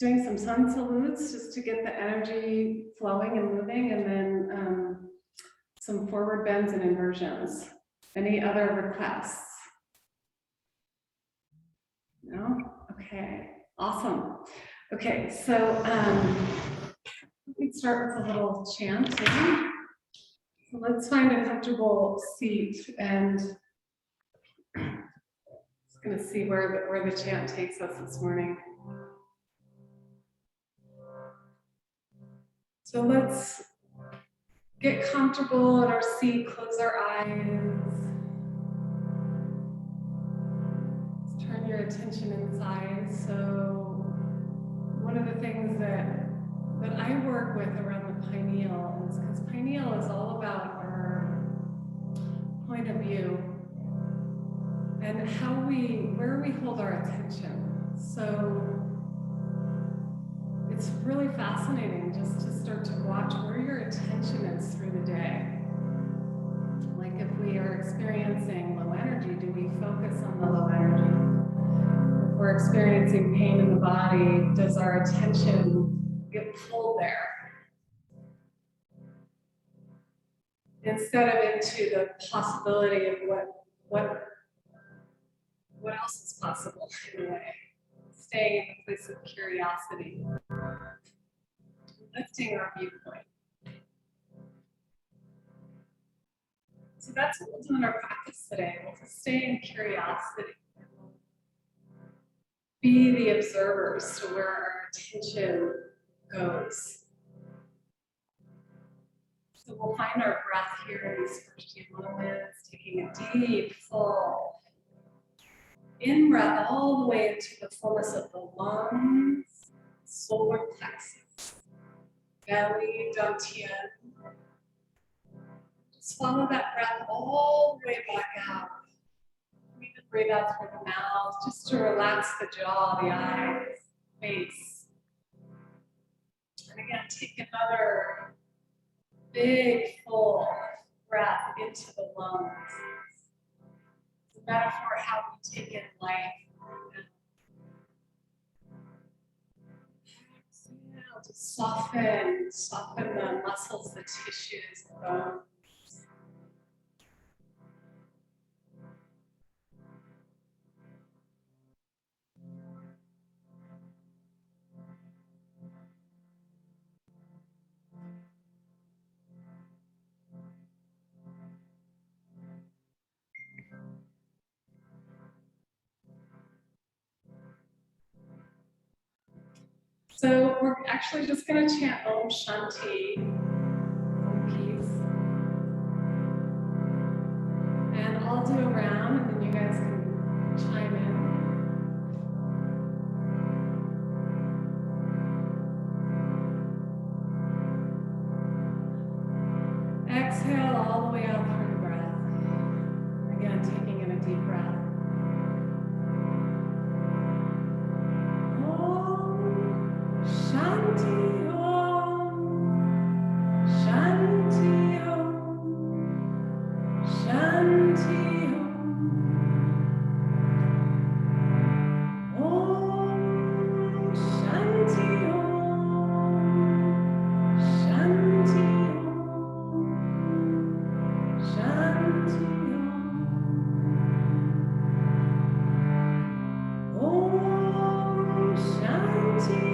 doing some sun salutes just to get the energy flowing and moving, and then some forward bends and inversions. Any other requests? No? Okay, awesome. Okay, so we can start with a little chant. Maybe. So let's find a comfortable seat, and just going to see where the chant takes us this morning. So let's get comfortable in our seat, close our eyes. Let's turn your attention inside. So one of the things that I work with around the pineal is because pineal is all about our point of view and where we hold our attention. So it's really fascinating just to start to watch where your attention is through the day. Like if we are experiencing low energy, do we focus on the low energy? If we're experiencing pain in the body, does our attention get pulled there? Instead of into the possibility of what else is possible in a way. Staying in the place of curiosity. Lifting our viewpoint. So that's what we'll do in our practice today. We'll just stay in curiosity. Be the observers to where our attention goes. So we'll find our breath here in these first few moments, taking a deep, full in-breath all the way into the fullness of the lungs, solar plexus, belly, dantian. Just follow that breath all the way back out. We can breathe out through the mouth just to relax the jaw, the eyes, face. And again, take another big, full breath into the lungs. It's a metaphor how we take in life. Exhale to soften the muscles, the tissues, the bones. So we're actually just going to chant Om Shanti, peace. And I'll do a round, and then you guys can chime in. Exhale all the way out through the breath. Again, taking in a deep breath. Shanti Om, Shanti Om, Shanti Om, Om Shanti Om, Shanti Om, Shanti Om, Om Shanti Om.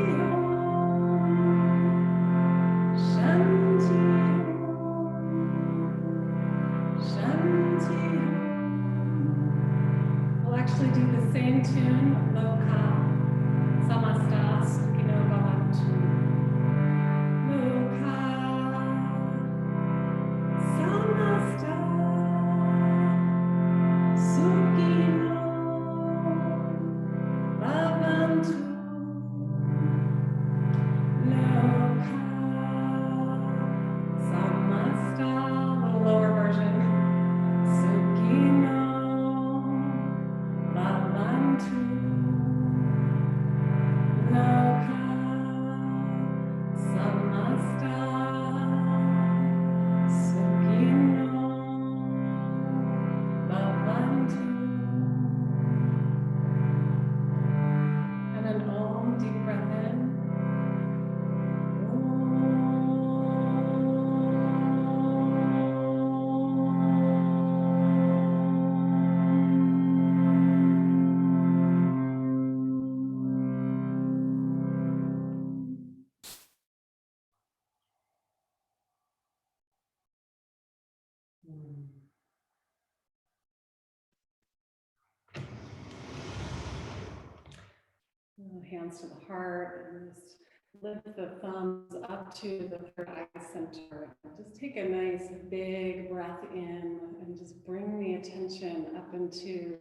hands to the heart, and just lift the thumbs up to the third eye center. Just take a nice big breath in and just bring the attention up into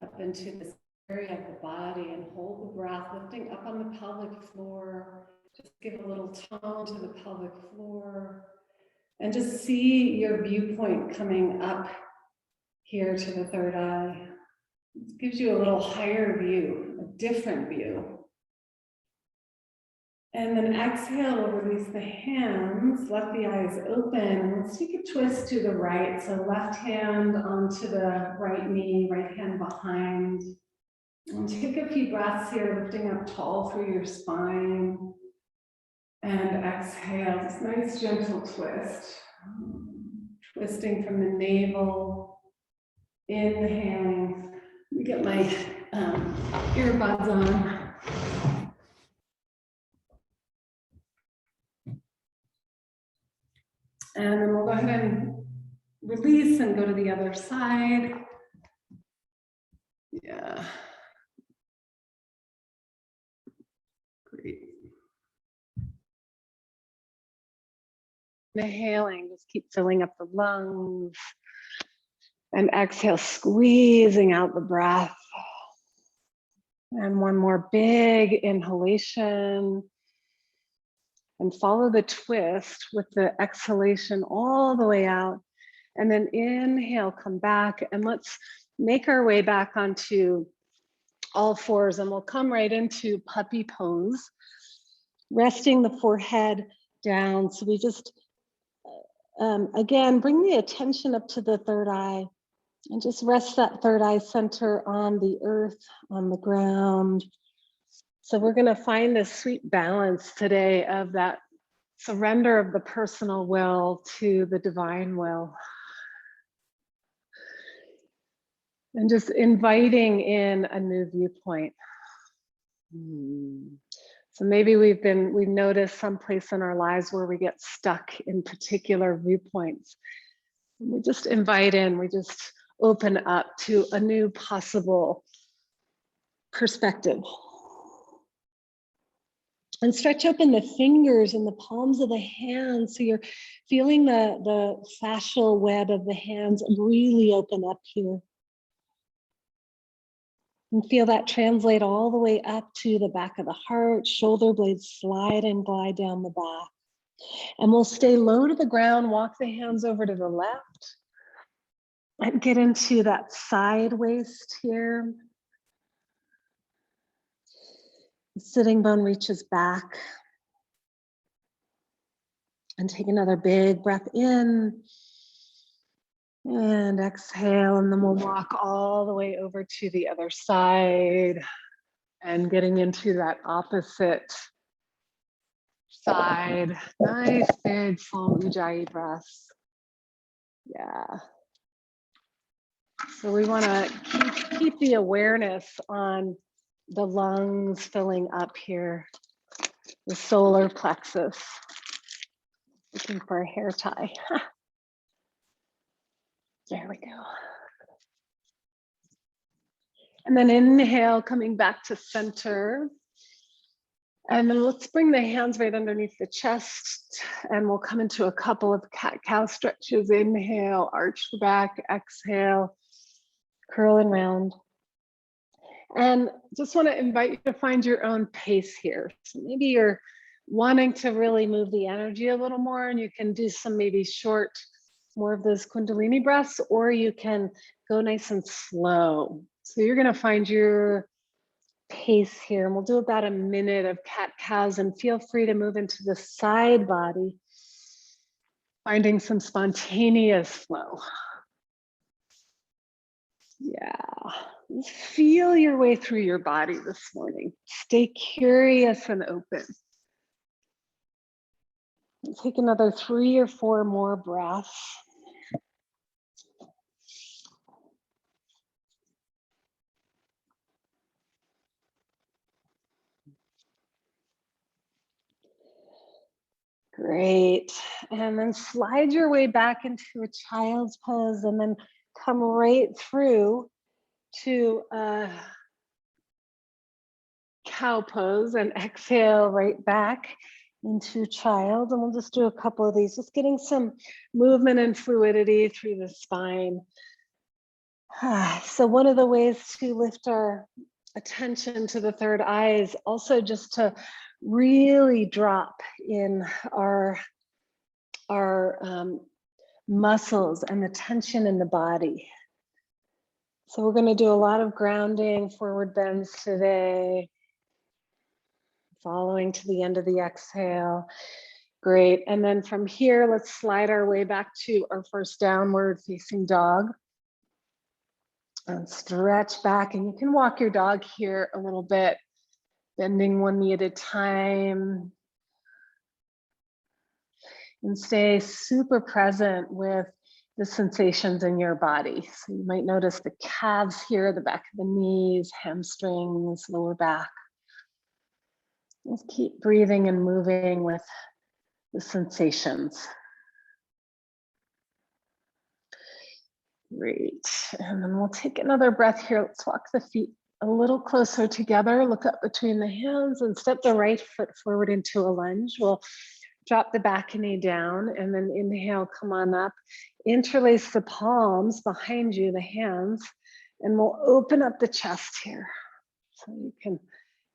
this area of the body, and hold the breath, lifting up on the pelvic floor. Just give a little tone to the pelvic floor, and just see your viewpoint coming up here to the third eye. It gives you a little higher view, a different view. And then exhale, we'll release the hands, let the eyes open. Let's take a twist to the right. So left hand onto the right knee, right hand behind. And take a few breaths here, lifting up tall through your spine. And exhale, this nice gentle twist. Twisting from the navel, inhaling. Let me get my earbuds on. And then we'll go ahead and release and go to the other side. Yeah. Great. Inhaling, just keep filling up the lungs. And exhale, squeezing out the breath. And one more big inhalation. And follow the twist with the exhalation all the way out. And then inhale, come back, and let's make our way back onto all fours, and we'll come right into puppy pose, resting the forehead down. So we just, again, bring the attention up to the third eye, and just rest that third eye center on the earth, on the ground. So we're going to find this sweet balance today of that surrender of the personal will to the divine will. And just inviting in a new viewpoint. So maybe we've noticed someplace in our lives where we get stuck in particular viewpoints. And we just invite in, we just open up to a new possible perspective. And stretch open the fingers and the palms of the hands, so you're feeling the fascial web of the hands really open up here. And feel that translate all the way up to the back of the heart, shoulder blades slide and glide down the back. And we'll stay low to the ground, walk the hands over to the left, and get into that side waist here. The sitting bone reaches back. And take another big breath in. And exhale, and then we'll walk all the way over to the other side and getting into that opposite side. Nice, big, full Ujjayi breaths. Yeah. So we want to keep the awareness on the lungs filling up here, the solar plexus. Looking for a hair tie. There we go. And then inhale, coming back to center. And then let's bring the hands right underneath the chest, and we'll come into a couple of cat-cow stretches. Inhale, arch the back, exhale, curl and round. And just want to invite you to find your own pace here. So maybe you're wanting to really move the energy a little more, and you can do some maybe short, more of those Kundalini breaths, or you can go nice and slow. So you're going to find your pace here, and we'll do about a minute of cat-cows, and feel free to move into the side body, finding some spontaneous flow. Yeah, feel your way through your body this morning. Stay curious and open. And take another 3 or 4 more breaths. Great. And then slide your way back into a child's pose, and then come right through to cow pose and exhale right back into child. And we'll just do a couple of these, just getting some movement and fluidity through the spine. So one of the ways to lift our attention to the third eye is also just to really drop in our muscles and the tension in the body. So we're going to do a lot of grounding, forward bends today, following to the end of the exhale. Great. And then from here, let's slide our way back to our first downward facing dog. And stretch back, and you can walk your dog here a little bit, bending one knee at a time. And stay super present with the sensations in your body. So you might notice the calves here, the back of the knees, hamstrings, lower back. Just keep breathing and moving with the sensations. Great, and then we'll take another breath here. Let's walk the feet a little closer together, look up between the hands and step the right foot forward into a lunge. We'll drop the back knee down and then inhale, come on up. Interlace the palms behind you, the hands, and we'll open up the chest here. So you can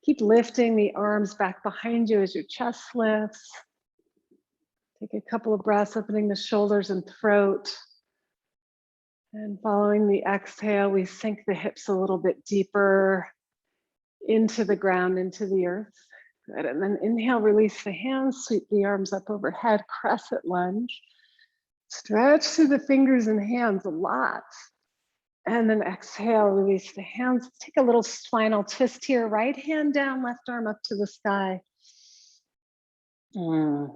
keep lifting the arms back behind you as your chest lifts. Take a couple of breaths, opening the shoulders and throat. And following the exhale, we sink the hips a little bit deeper into the ground, into the earth. Good, and then inhale, release the hands, sweep the arms up overhead, crescent lunge. Stretch through the fingers and hands a lot. And then exhale, release the hands. Take a little spinal twist here, right hand down, left arm up to the sky. And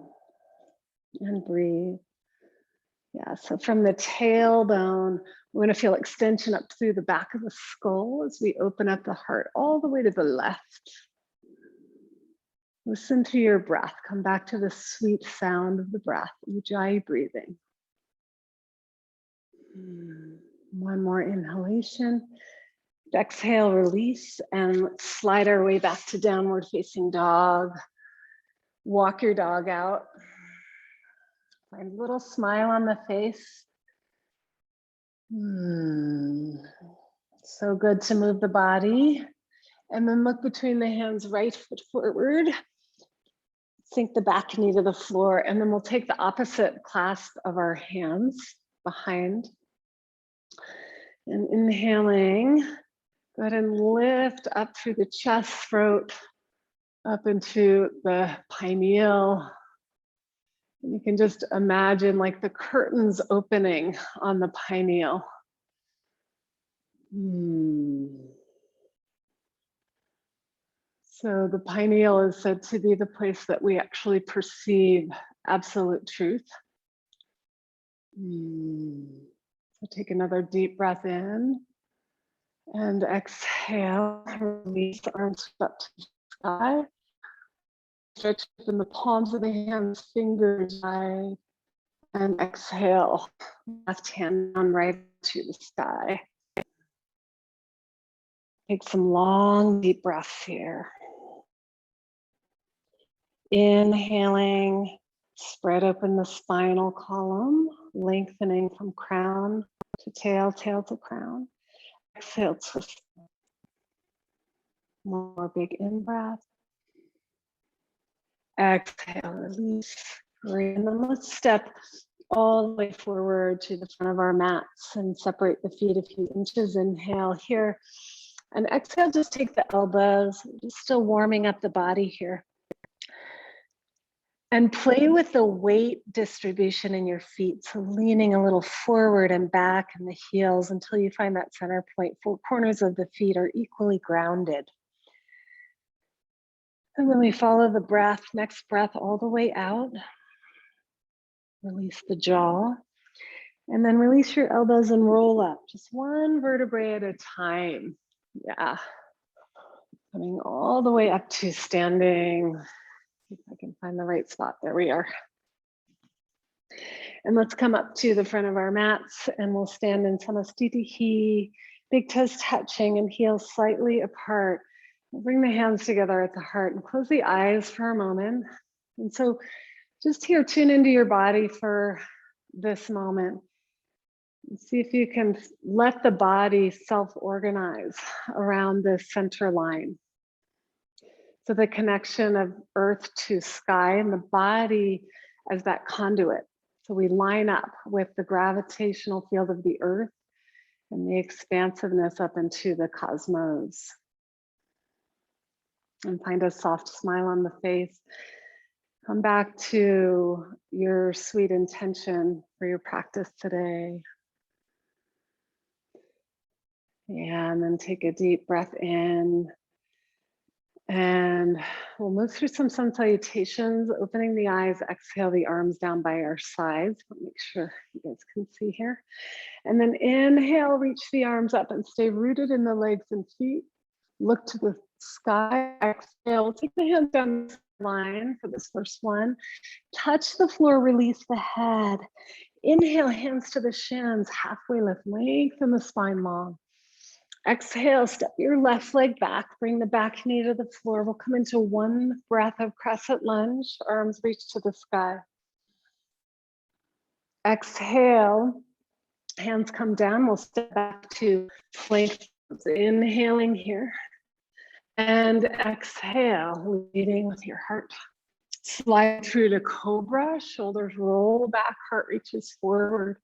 breathe. Yeah, so from the tailbone, we're going to feel extension up through the back of the skull as we open up the heart all the way to the left. Listen to your breath. Come back to the sweet sound of the breath, Ujjayi breathing. One more inhalation. Exhale, release, and let's slide our way back to downward facing dog. Walk your dog out. Find a little smile on the face. So good to move the body. And then look between the hands, right foot forward. Sink the back knee to the floor, and then we'll take the opposite clasp of our hands behind. And inhaling, go ahead and lift up through the chest, throat, up into the pineal. And you can just imagine like the curtains opening on the pineal. So the pineal is said to be the place that we actually perceive absolute truth. So take another deep breath in and exhale, release the arms up to the sky. Stretch open the palms of the hands, fingers wide, and exhale, left hand down right to the sky. Take some long, deep breaths here. Inhaling, spread open the spinal column, lengthening from crown to tail, tail to crown. Exhale, twist. More big in-breath. Exhale, release. Great. And then let's step all the way forward to the front of our mats and separate the feet a few inches. Inhale here. And exhale, just take the elbows, just still warming up the body here. And play with the weight distribution in your feet. So leaning a little forward and back in the heels until you find that center point. 4 corners of the feet are equally grounded. And then we follow the breath, next breath all the way out. Release the jaw. And then release your elbows and roll up, just one vertebrae at a time. Yeah. Coming all the way up to standing. If I can find the right spot, there we are. And let's come up to the front of our mats and we'll stand in Samastitihi, big toes touching and heels slightly apart. We'll bring the hands together at the heart and close the eyes for a moment. And so just here, tune into your body for this moment. See if you can let the body self-organize around this center line. So the connection of earth to sky and the body as that conduit. So we line up with the gravitational field of the earth and the expansiveness up into the cosmos. And find a soft smile on the face. Come back to your sweet intention for your practice today. And then take a deep breath in. And we'll move through some sun salutations, opening the eyes, exhale the arms down by our sides. Make sure you guys can see here. And then inhale, reach the arms up and stay rooted in the legs and feet. Look to the sky, exhale, take the hands down the line for this first one. Touch the floor, release the head. Inhale, hands to the shins, halfway lift, lengthen the spine long. Exhale, step your left leg back, bring the back knee to the floor. We'll come into one breath of crescent lunge, arms reach to the sky. Exhale, hands come down, we'll step back to plank, inhaling here. And exhale, leading with your heart. Slide through to cobra, shoulders roll back, heart reaches forward.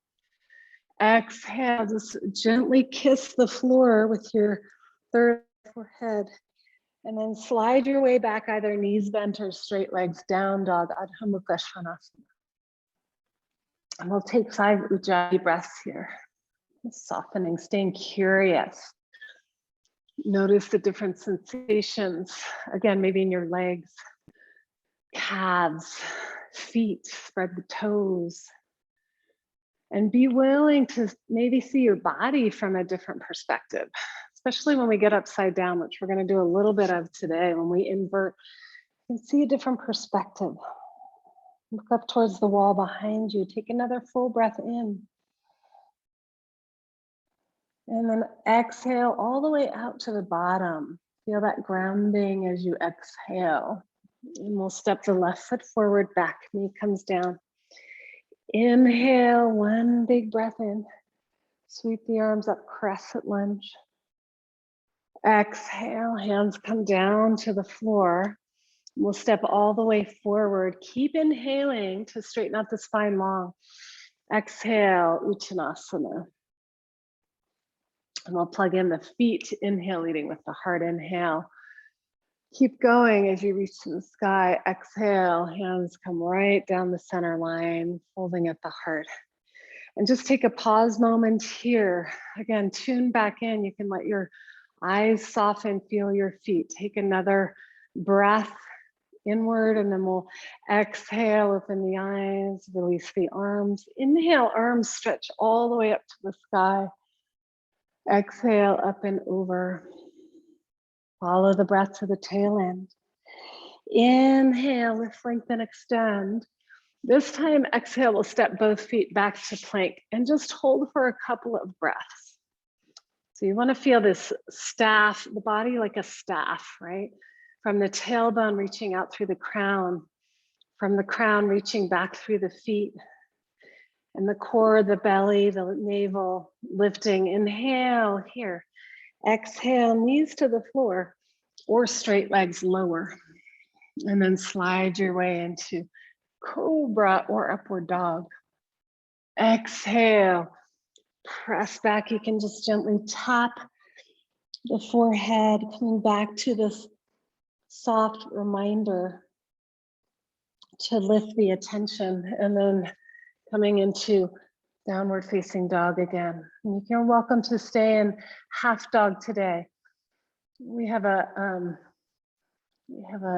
Exhale, just gently kiss the floor with your third forehead. And then slide your way back, either knees bent or straight legs down, dog, Adho Mukha Svanasana. And we'll take 5 Ujjayi breaths here. Softening, staying curious. Notice the different sensations. Again, maybe in your legs, calves, feet, spread the toes. And be willing to maybe see your body from a different perspective, especially when we get upside down, which we're going to do a little bit of today. When we invert, you can see a different perspective. Look up towards the wall behind you. Take another full breath in. And then exhale all the way out to the bottom. Feel that grounding as you exhale. And we'll step the left foot forward, back knee comes down. Inhale, one big breath in. Sweep the arms up, crescent lunge. Exhale, hands come down to the floor. We'll step all the way forward. Keep inhaling to straighten out the spine long. Exhale, Uttanasana. And we'll plug in the feet, inhale, leading with the heart, inhale. Keep going as you reach to the sky. Exhale, hands come right down the center line, folding at the heart. And just take a pause moment here. Again, tune back in. You can let your eyes soften, feel your feet. Take another breath inward, and then we'll exhale, open the eyes, release the arms. Inhale, arms stretch all the way up to the sky. Exhale, up and over. Follow the breath to the tail end. Inhale, lift, lengthen, extend. This time, exhale, we'll step both feet back to plank and just hold for a couple of breaths. So you want to feel this staff, the body like a staff, right? From the tailbone reaching out through the crown, from the crown reaching back through the feet, and the core, the belly, the navel lifting. Inhale here. Exhale, knees to the floor or straight legs lower. And then slide your way into cobra or upward dog. Exhale, press back. You can just gently tap the forehead, coming back to this soft reminder to lift the attention, and then coming into downward facing dog again. And you're welcome to stay in half dog today. We have a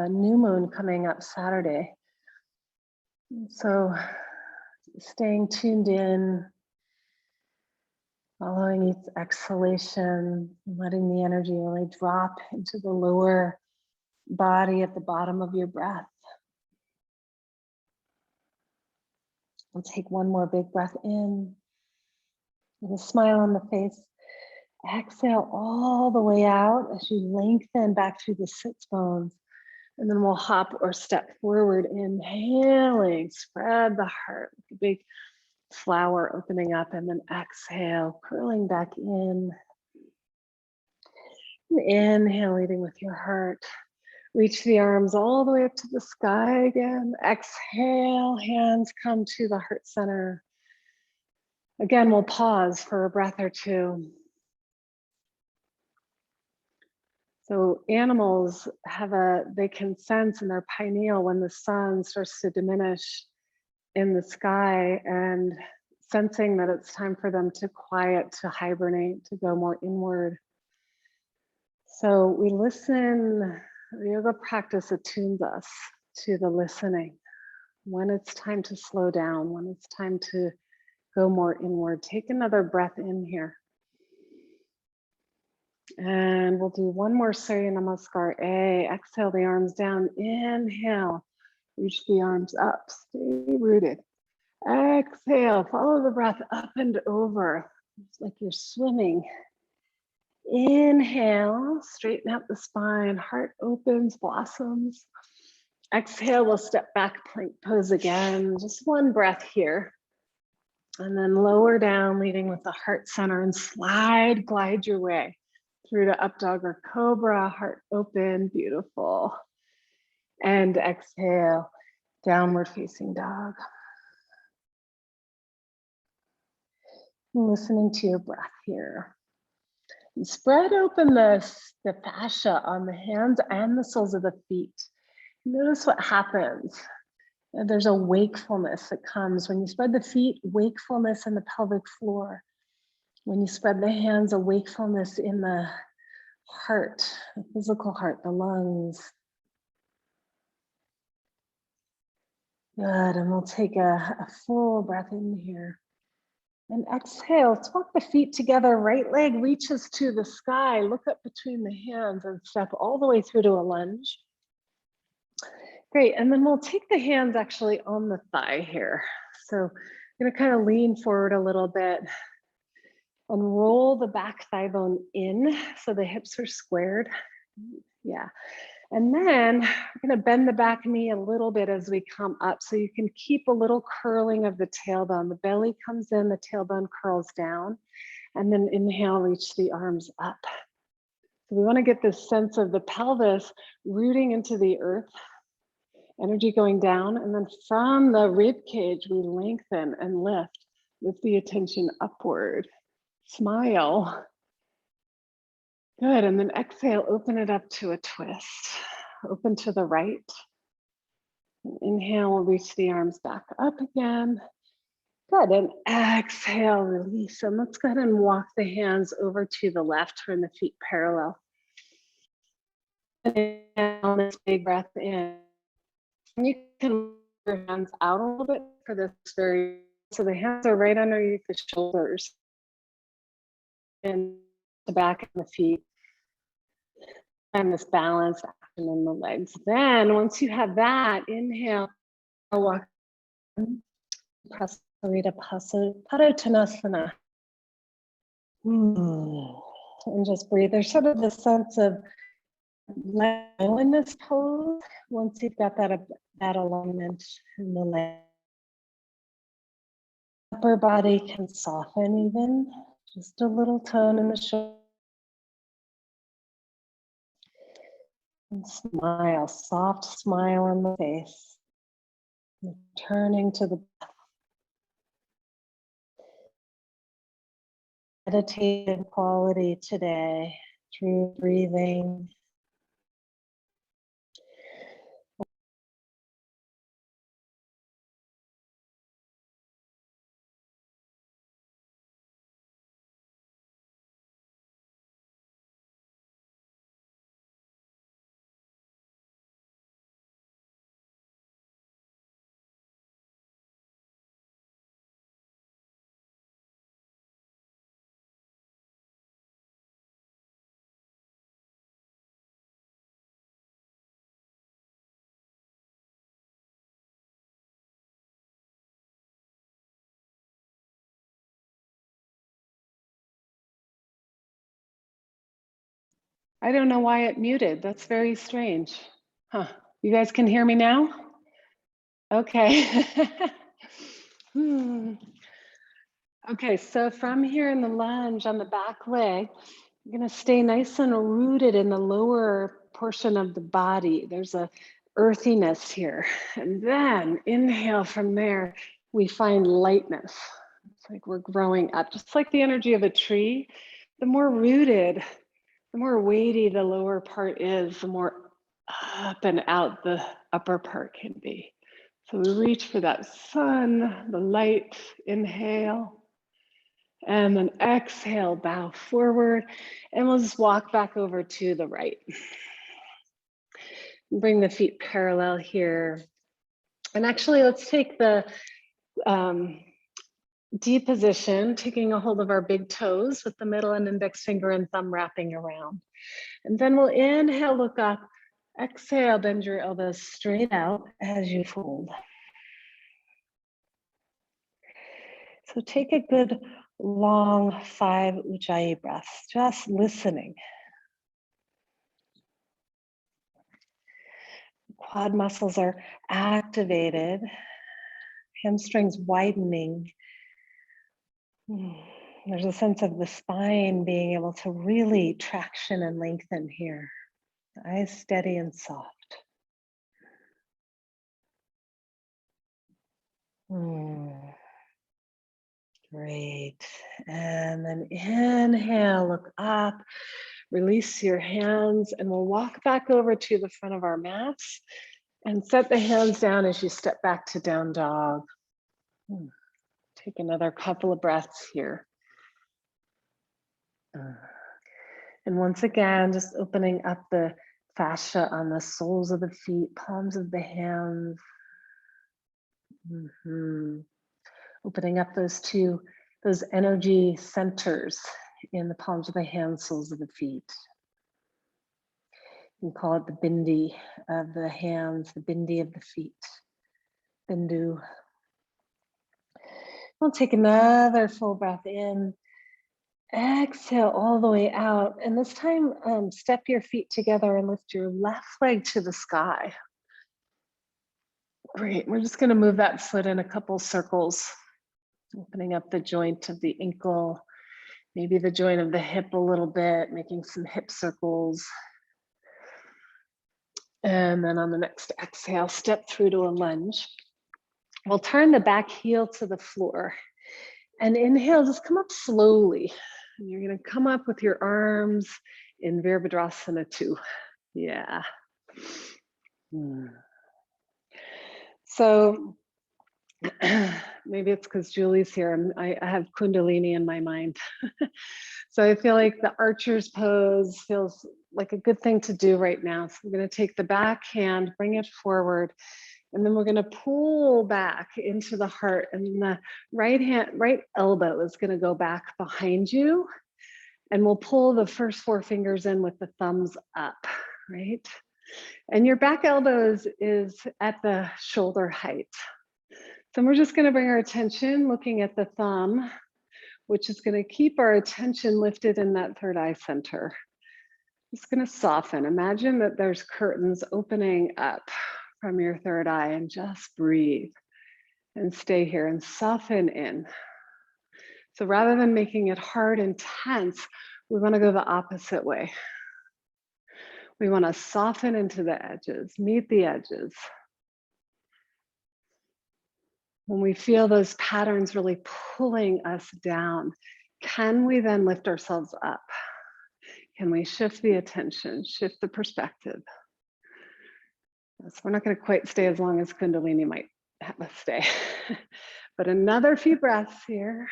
new moon coming up Saturday. So staying tuned in, following each exhalation, letting the energy really drop into the lower body at the bottom of your breath. We'll take one more big breath in with a smile on the face. Exhale all the way out as you lengthen back through the sits bones. And then we'll hop or step forward, inhaling, spread the heart, like a big flower opening up, and then exhale, curling back in. And inhale, leading with your heart. Reach the arms all the way up to the sky again. Exhale, hands come to the heart center. Again, we'll pause for a breath or two. So animals they can sense in their pineal when the sun starts to diminish in the sky, and sensing that it's time for them to quiet, to hibernate, to go more inward. So we listen, the yoga practice attunes us to the listening. When it's time to slow down, when it's time to go more inward. Take another breath in here. And we'll do one more Surya Namaskar A. Exhale the arms down. Inhale. Reach the arms up. Stay rooted. Exhale. Follow the breath up and over. It's like you're swimming. Inhale. Straighten out the spine. Heart opens, blossoms. Exhale. We'll step back, plank pose again. Just one breath here. And then lower down, leading with the heart center, and glide your way through to up dog or cobra, heart open, beautiful. And exhale, downward facing dog. Listening to your breath here. And spread open the fascia on the hands and the soles of the feet. Notice what happens. There's a wakefulness that comes when you spread the feet, wakefulness in the pelvic floor. When you spread the hands, a wakefulness in the heart, the physical heart, the lungs. Good, and we'll take a full breath in here. And exhale, let's walk the feet together. Right leg reaches to the sky. Look up between the hands and step all the way through to a lunge. Great, and then we'll take the hands actually on the thigh here. So I'm gonna kind of lean forward a little bit and roll the back thigh bone in so the hips are squared. Yeah. And then we're going to bend the back knee a little bit as we come up, so you can keep a little curling of the tailbone. The belly comes in, the tailbone curls down, and then inhale, reach the arms up. So we want to get this sense of the pelvis rooting into the earth, energy going down, and then from the rib cage, we lengthen and lift with the attention upward. Smile. Good, and then exhale, open it up to a twist. Open to the right. Inhale, we'll reach the arms back up again. Good, and exhale, release. And let's go ahead and walk the hands over to the left, turn the feet parallel. And this big breath in. And you can move your hands out a little bit for this so the hands are right underneath the shoulders and the back of the feet. And this balanced action in the legs. Then once you have that, inhale, walk, Prasarita Padottanasana. And just breathe. There's sort of the sense of let go in this pose once you've got that alignment in the leg. Upper body can soften even, just a little tone in the shoulder. And smile, soft smile on the face. Returning to the breath. Meditative quality today through breathing. I don't know why it muted. That's very strange. Huh. You guys can hear me now? Okay. Okay, so from here in the lunge on the back leg, you're gonna stay nice and rooted in the lower portion of the body. There's a earthiness here. And then inhale from there, we find lightness. It's like we're growing up, just like the energy of a tree. The more rooted, the more weighty the lower part is, the more up and out the upper part can be. So we reach for that sun, the light, inhale. And then exhale, bow forward, and we'll just walk back over to the right. Bring the feet parallel here. And actually, let's take the D position, taking a hold of our big toes with the middle and index finger and thumb wrapping around. And then we'll inhale, look up, exhale, bend your elbows straight out as you fold. So take a good long 5 Ujjayi breaths, just listening. Quad muscles are activated, hamstrings widening. There's a sense of the spine being able to really traction and lengthen here. The eyes steady and soft. Great. And then inhale, look up, release your hands, and we'll walk back over to the front of our mats and set the hands down as you step back to down dog. Take another couple of breaths here. And once again, just opening up the fascia on the soles of the feet, palms of the hands. Opening up those energy centers in the palms of the hands, soles of the feet. You can call it the bindi of the hands, the bindi of the feet, bindu. We'll take another full breath in. Exhale all the way out. And this time, step your feet together and lift your left leg to the sky. Great, we're just gonna move that foot in a couple circles, opening up the joint of the ankle, maybe the joint of the hip a little bit, making some hip circles. And then on the next exhale, step through to a lunge. We'll turn the back heel to the floor. And inhale, just come up slowly. And you're gonna come up with your arms in Virabhadrasana 2. Yeah. So maybe it's because Julie's here. I have Kundalini in my mind. So I feel like the archer's pose feels like a good thing to do right now. So I'm going to take the back hand, bring it forward, and then we're going to pull back into the heart, and the right elbow is going to go back behind you, and we'll pull the first 4 fingers in with the thumbs up, right? And your back elbow is at the shoulder height. So we're just going to bring our attention looking at the thumb, which is going to keep our attention lifted in that third eye center. Just going to soften. Imagine that there's curtains opening up from your third eye, and just breathe and stay here and soften in. So rather than making it hard and tense, we want to go the opposite way. We want to soften into the edges, meet the edges. When we feel those patterns really pulling us down, can we then lift ourselves up? Can we shift the attention, shift the perspective? So we're not going to quite stay as long as Kundalini might have us stay. But another few breaths here,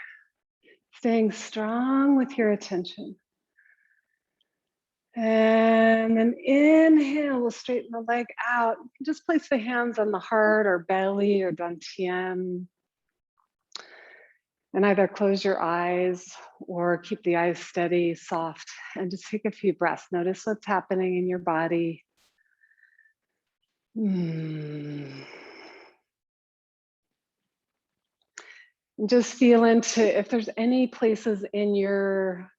staying strong with your attention. And then inhale, we'll straighten the leg out. You can just place the hands on the heart or belly or dantian. And either close your eyes or keep the eyes steady, soft, and just take a few breaths. Notice what's happening in your body. And just feel into if there's any places in your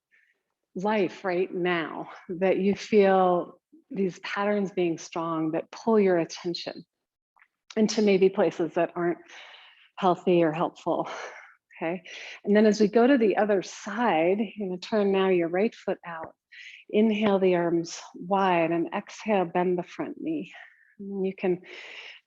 life right now that you feel these patterns being strong that pull your attention into maybe places that aren't healthy or helpful. Okay. And then as we go to the other side, you're going to turn now your right foot out. Inhale the arms wide and exhale, bend the front knee. And you can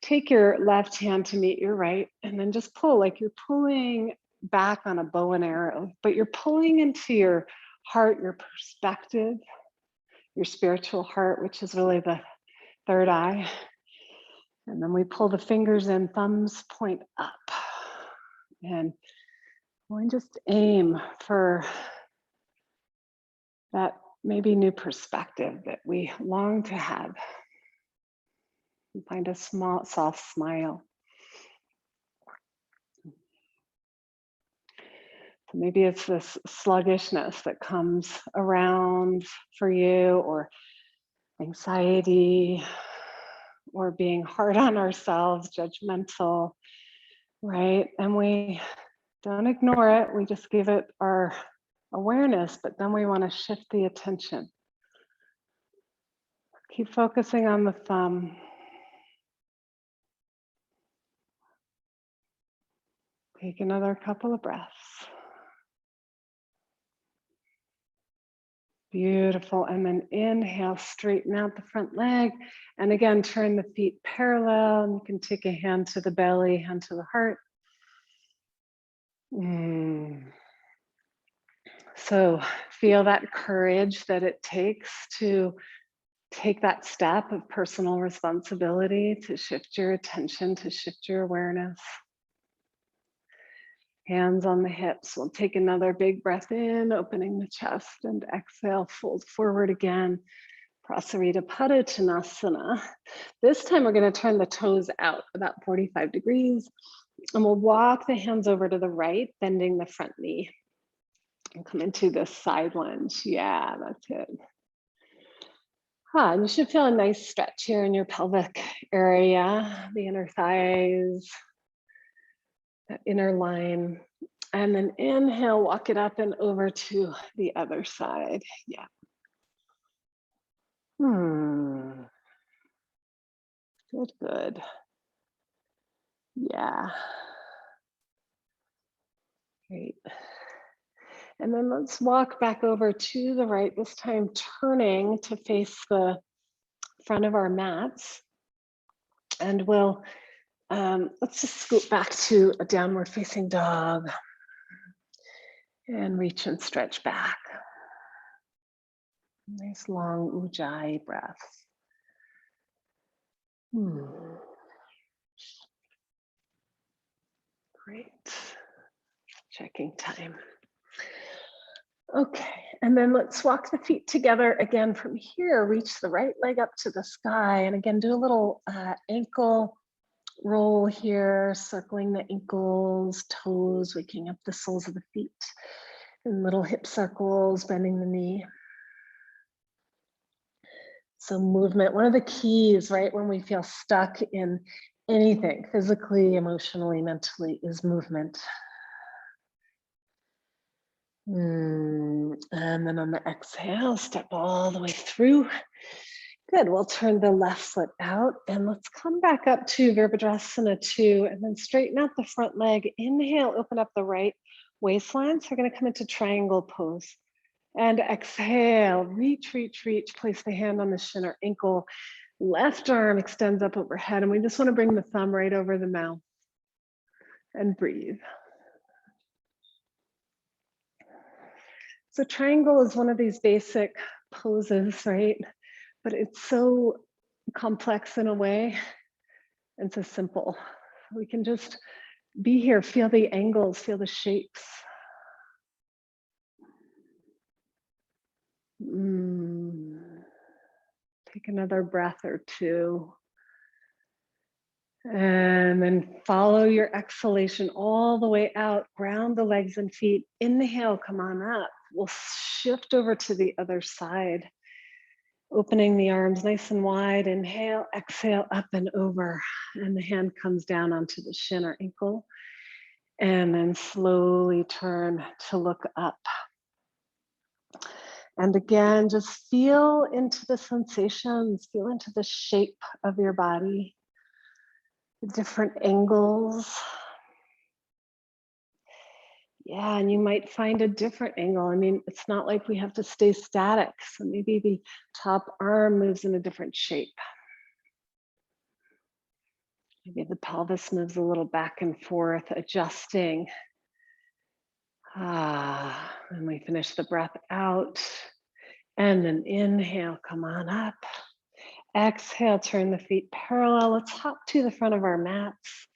take your left hand to meet your right and then just pull like you're pulling back on a bow and arrow, but you're pulling into your heart, your perspective, your spiritual heart, which is really the third eye. And then we pull the fingers in, thumbs point up. And we just aim for that maybe new perspective that we long to have. And find a small, soft smile. So maybe it's this sluggishness that comes around for you, or anxiety, or being hard on ourselves, judgmental, right? And we don't ignore it, we just give it our awareness, but then we want to shift the attention. Keep focusing on the thumb. Take another couple of breaths. Beautiful. And then inhale, straighten out the front leg. And again, turn the feet parallel. And you can take a hand to the belly, hand to the heart. So feel that courage that it takes to take that step of personal responsibility, to shift your attention, to shift your awareness. Hands on the hips. We'll take another big breath in, opening the chest, and exhale, fold forward again. Prasarita Padottanasana. This time we're going to turn the toes out about 45 degrees, and we'll walk the hands over to the right, bending the front knee. And come into this side lunge. Yeah, that's it. And you should feel a nice stretch here in your pelvic area, the inner thighs, that inner line. And then inhale, walk it up and over to the other side. Yeah. Good, good. Yeah. Great. And then let's walk back over to the right, this time turning to face the front of our mats. And we'll, let's just scoot back to a downward facing dog and reach and stretch back. Nice long ujjayi breaths. Great. Checking time. Okay, and then let's walk the feet together again from here. Reach the right leg up to the sky, and again, do a little ankle roll here, circling the ankles, toes, waking up the soles of the feet, and little hip circles, bending the knee. So movement, one of the keys, right, when we feel stuck in anything, physically, emotionally, mentally, is movement. And then on the exhale, step all the way through. Good, we'll turn the left foot out and let's come back up to Virabhadrasana 2 and then straighten out the front leg. Inhale, open up the right waistline. So we're gonna come into triangle pose. And exhale, reach, reach, reach. Place the hand on the shin or ankle. Left arm extends up overhead and we just wanna bring the thumb right over the mouth and breathe. So triangle is one of these basic poses, right? But it's so complex in a way and so simple. We can just be here, feel the angles, feel the shapes. Take another breath or two. And then follow your exhalation all the way out. Ground the legs and feet. Inhale, come on up. We'll shift over to the other side. Opening the arms nice and wide. Inhale, exhale, up and over. And the hand comes down onto the shin or ankle. And then slowly turn to look up. And again, just feel into the sensations, feel into the shape of your body, the different angles. Yeah, and you might find a different angle. I mean, it's not like we have to stay static. So maybe the top arm moves in a different shape. Maybe the pelvis moves a little back and forth, adjusting. And we finish the breath out. And then inhale, come on up. Exhale, turn the feet parallel. Let's hop to the front of our mats.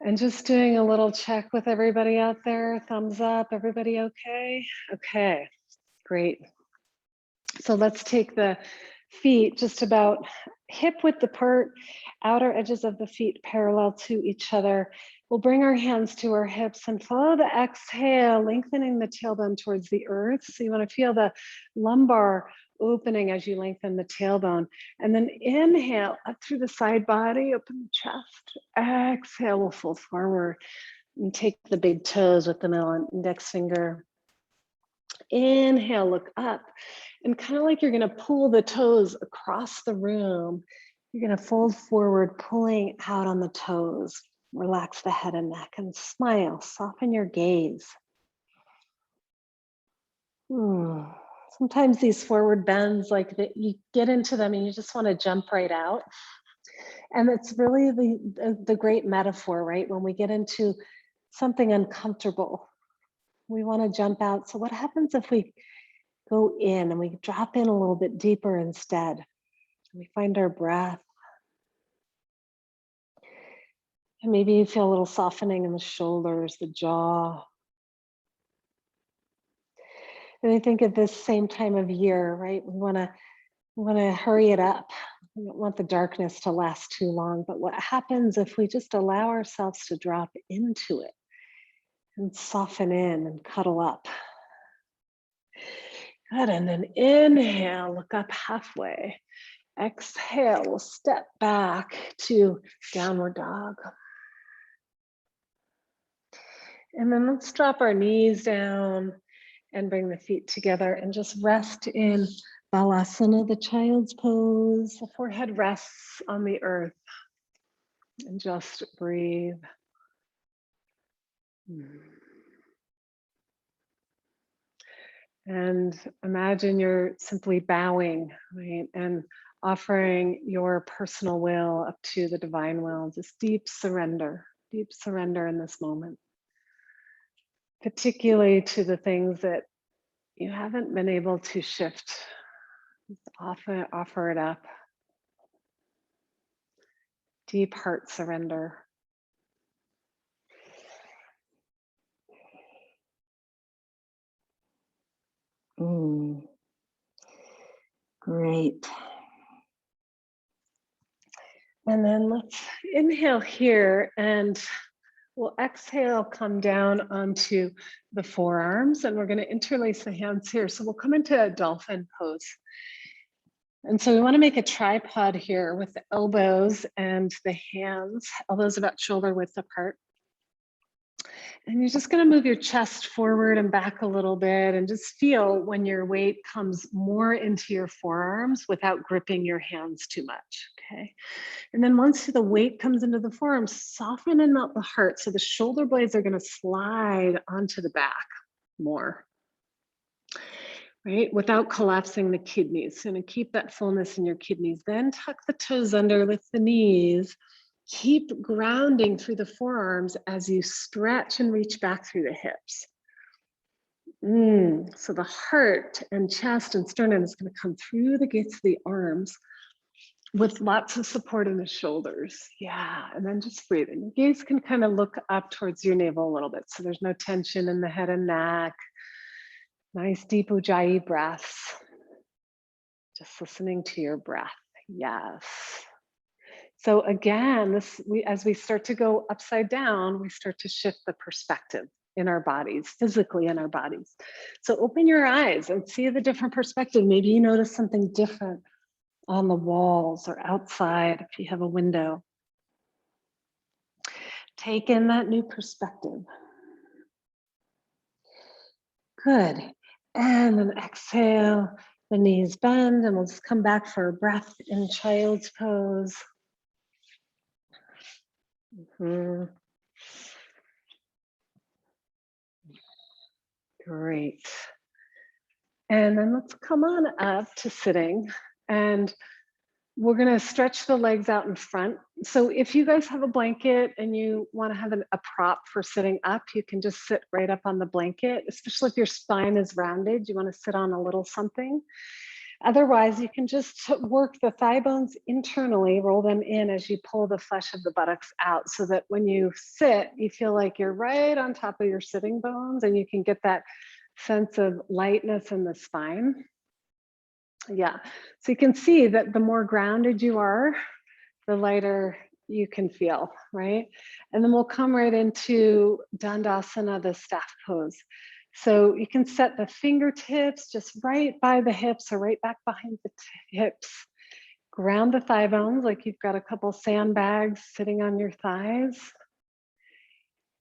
And just doing a little check with everybody out there. Thumbs up, everybody okay? Okay, great. So let's take the feet just about hip width apart, outer edges of the feet parallel to each other. We'll bring our hands to our hips and follow the exhale, lengthening the tailbone towards the earth. So you want to feel the lumbar opening as you lengthen the tailbone. And then inhale up through the side body, open the chest. Exhale, we'll fold forward and take the big toes with the middle and index finger. Inhale, look up. And kind of like you're going to pull the toes across the room, you're going to fold forward, pulling out on the toes. Relax the head and neck and smile. Soften your gaze. Sometimes these forward bends, like that, you get into them and you just want to jump right out. And it's really the great metaphor, right? When we get into something uncomfortable, we want to jump out. So what happens if we go in and we drop in a little bit deeper instead? We find our breath. And maybe you feel a little softening in the shoulders, the jaw. And I think at this same time of year, right, we want to hurry it up. We don't want the darkness to last too long. But what happens if we just allow ourselves to drop into it and soften in and cuddle up? Good. And then inhale, look up halfway. Exhale, we'll step back to downward dog. And then let's drop our knees down and bring the feet together and just rest in Balasana, the child's pose. The forehead rests on the earth and just breathe. And imagine you're simply bowing, right? And offering your personal will up to the divine will, just deep surrender in this moment, particularly to the things that you haven't been able to shift. Offer it up. Deep heart surrender. Great. And then let's inhale here and we'll exhale, come down onto the forearms, and we're going to interlace the hands here. So we'll come into a dolphin pose. And so we want to make a tripod here with the elbows and the hands, elbows about shoulder width apart. And you're just going to move your chest forward and back a little bit and just feel when your weight comes more into your forearms without gripping your hands too much, okay? And then once the weight comes into the forearms, soften and melt the heart. So the shoulder blades are going to slide onto the back more, right? Without collapsing the kidneys. So keep that fullness in your kidneys. Then tuck the toes under, lift the knees. Keep grounding through the forearms as you stretch and reach back through the hips. So the heart and chest and sternum is going to come through the gates of the arms with lots of support in the shoulders. Yeah, and then just breathe. And your gaze can kind of look up towards your navel a little bit. So there's no tension in the head and neck. Nice deep Ujjayi breaths. Just listening to your breath. Yes. So again, as we start to go upside down, we start to shift the perspective in our bodies, physically in our bodies. So open your eyes and see the different perspective. Maybe you notice something different on the walls or outside if you have a window. Take in that new perspective. Good. And then exhale, the knees bend, and we'll just come back for a breath in child's pose. Great. And then let's come on up to sitting, and we're gonna stretch the legs out in front. So if you guys have a blanket and you wanna have a prop for sitting up, you can just sit right up on the blanket, especially if your spine is rounded, you wanna sit on a little something. Otherwise, you can just work the thigh bones internally, roll them in as you pull the flesh of the buttocks out, so that when you sit, you feel like you're right on top of your sitting bones, and you can get that sense of lightness in the spine. Yeah, so you can see that the more grounded you are, the lighter you can feel, right? And then we'll come right into Dandasana, the staff pose. So you can set the fingertips just right by the hips or right back behind the hips. Ground the thigh bones like you've got a couple sandbags sitting on your thighs.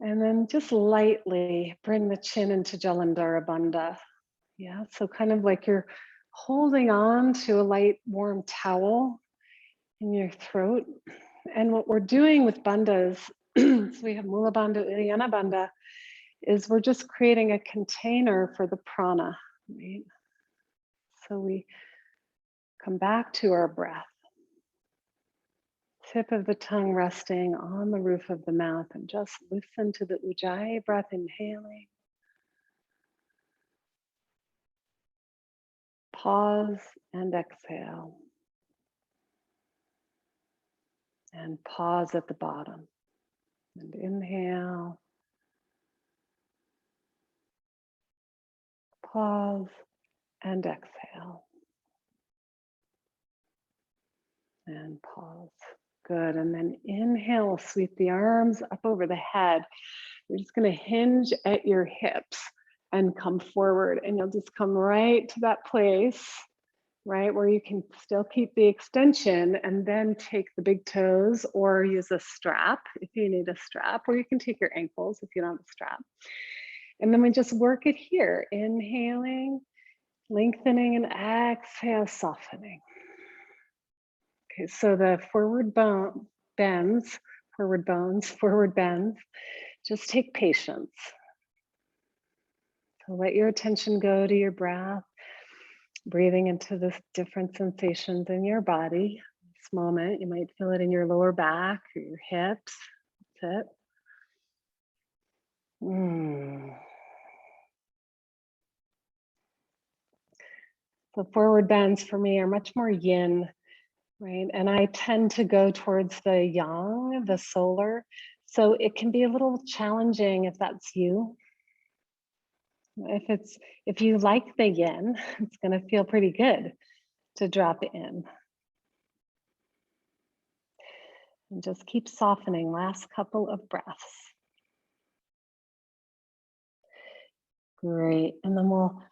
And then just lightly bring the chin into Jalandhara Bandha. Yeah, so kind of like you're holding on to a light warm towel in your throat. And what we're doing with bandhas, so we have Mula Bandha, Uddiyana Bandha, is we're just creating a container for the prana, right? So we come back to our breath. Tip of the tongue resting on the roof of the mouth, and just listen to the Ujjayi breath, inhaling. Pause and exhale. And pause at the bottom. And inhale. Pause and exhale. And pause. Good. And then inhale, sweep the arms up over the head. You're just going to hinge at your hips and come forward. And you'll just come right to that place, right, where you can still keep the extension, and then take the big toes or use a strap if you need a strap, or you can take your ankles if you don't have a strap. And then we just work it here, inhaling, lengthening, and exhale, softening. Okay, so the forward bends, just take patience. So let your attention go to your breath, breathing into the different sensations in your body. This moment, you might feel it in your lower back or your hips. That's it. So forward bends for me are much more yin, right? And I tend to go towards the yang, the solar. So it can be a little challenging if that's you. If you like the yin, it's going to feel pretty good to drop in. And just keep softening. Last couple of breaths. Great. And then we'll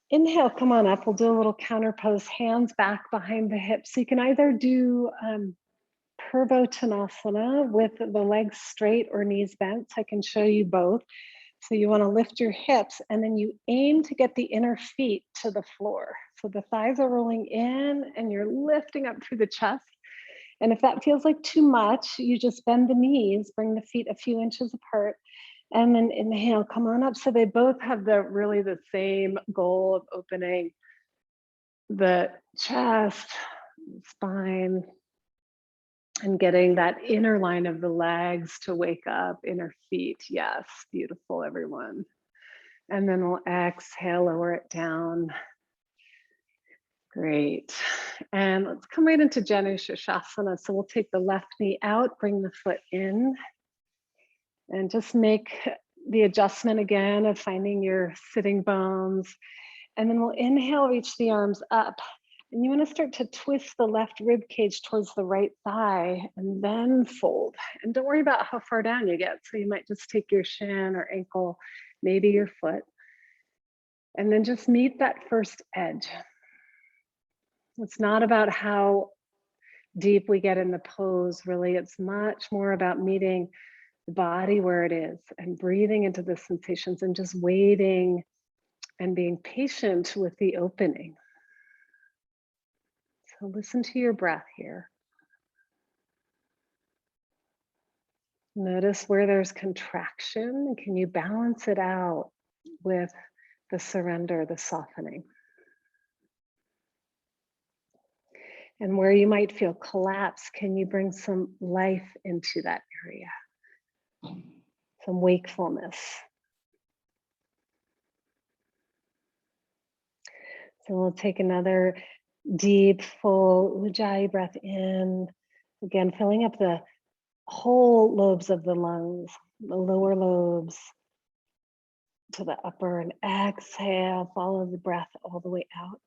inhale, come on up. We'll do a little counter pose, hands back behind the hips. So you can either do Purvottanasana with the legs straight or knees bent. So I can show you both. So you want to lift your hips, and then you aim to get the inner feet to the floor. So the thighs are rolling in and you're lifting up through the chest. And if that feels like too much, you just bend the knees, bring the feet a few inches apart, and then inhale, come on up. So they both have really the same goal of opening the chest, spine, and getting that inner line of the legs to wake up, inner feet. Yes, beautiful, everyone. And then we'll exhale, lower it down. Great. And let's come right into Janu Shirshasana. So we'll take the left knee out, bring the foot in, and just make the adjustment again of finding your sitting bones. And then we'll inhale, reach the arms up. And you want to start to twist the left rib cage towards the right thigh and then fold. And don't worry about how far down you get. So you might just take your shin or ankle, maybe your foot, and then just meet that first edge. It's not about how deep we get in the pose, really. It's much more about meeting the body where it is and breathing into the sensations and just waiting and being patient with the opening. So listen to your breath here. Notice where there's contraction. Can you balance it out with the surrender, the softening? And where you might feel collapse, can you bring some life into that area? Some wakefulness. So we'll take another deep, full Ujjayi breath in. Again, filling up the whole lobes of the lungs, the lower lobes to the upper, and exhale, follow the breath all the way out.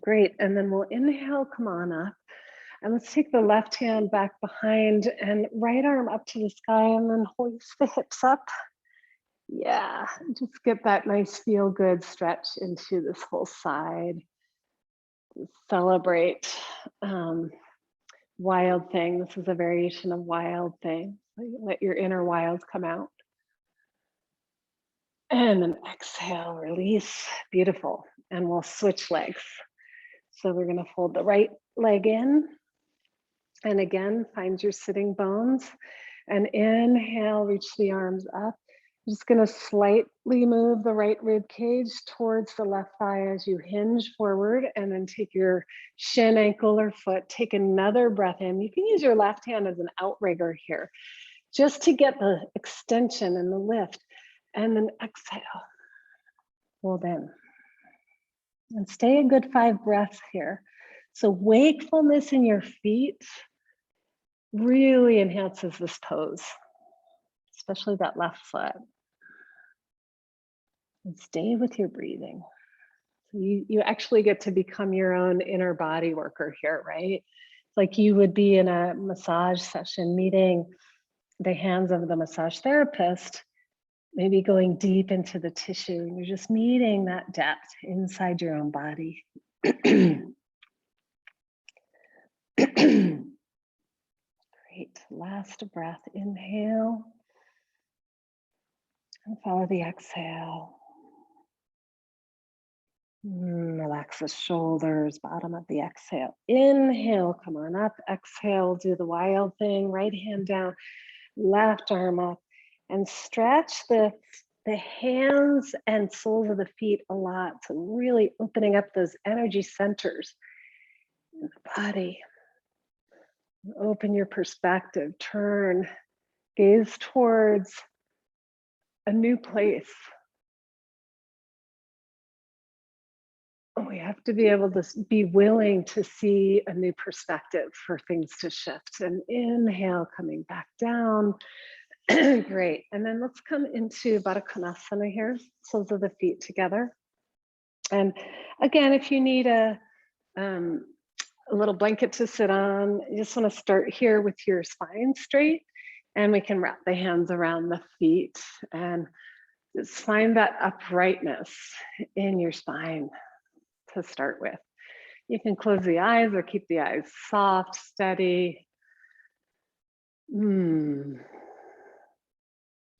Great, and then we'll inhale, come on up. And let's take the left hand back behind and right arm up to the sky, and then hoist the hips up. Yeah, just get that nice feel good stretch into this whole side. Celebrate wild thing. This is a variation of wild thing. Let your inner wild come out. And then exhale, release. Beautiful. And we'll switch legs. So we're going to fold the right leg in. And again, find your sitting bones. And inhale, reach the arms up. I'm just going to slightly move the right rib cage towards the left thigh as you hinge forward, and then take your shin, ankle, or foot. Take another breath in. You can use your left hand as an outrigger here, just to get the extension and the lift. And then exhale. Fold in. And stay a good 5 breaths here. So wakefulness in your feet really enhances this pose, especially that left foot. And stay with your breathing. So you actually get to become your own inner body worker here, right? It's like you would be in a massage session meeting the hands of the massage therapist, maybe going deep into the tissue, and you're just meeting that depth inside your own body. Great, last breath, inhale, and follow the exhale. Relax the shoulders, bottom of the exhale. Inhale, come on up. Exhale, do the wild thing. Right hand down, left arm up, and stretch the hands and soles of the feet a lot. So really opening up those energy centers in the body. Open your perspective, turn, gaze towards a new place. We have to be able to be willing to see a new perspective for things to shift. And inhale, coming back down. Great. And then let's come into Baddha Konasana here, soles of the feet together. And again, if you need a little blanket to sit on, you just want to start here with your spine straight, and we can wrap the hands around the feet and just find that uprightness in your spine to start with. You can close the eyes or keep the eyes soft, steady. And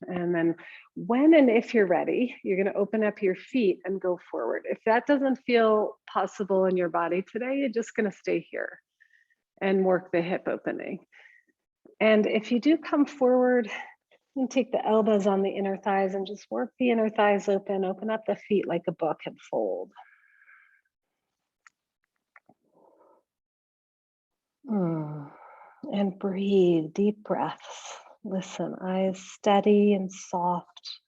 then when and if you're ready, you're going to open up your feet and go forward. If that doesn't feel possible in your body today, you're just going to stay here and work the hip opening. And if you do come forward, you can take the elbows on the inner thighs and just work the inner thighs open up the feet like a book and fold. And breathe, deep breaths. Listen, eyes steady and soft.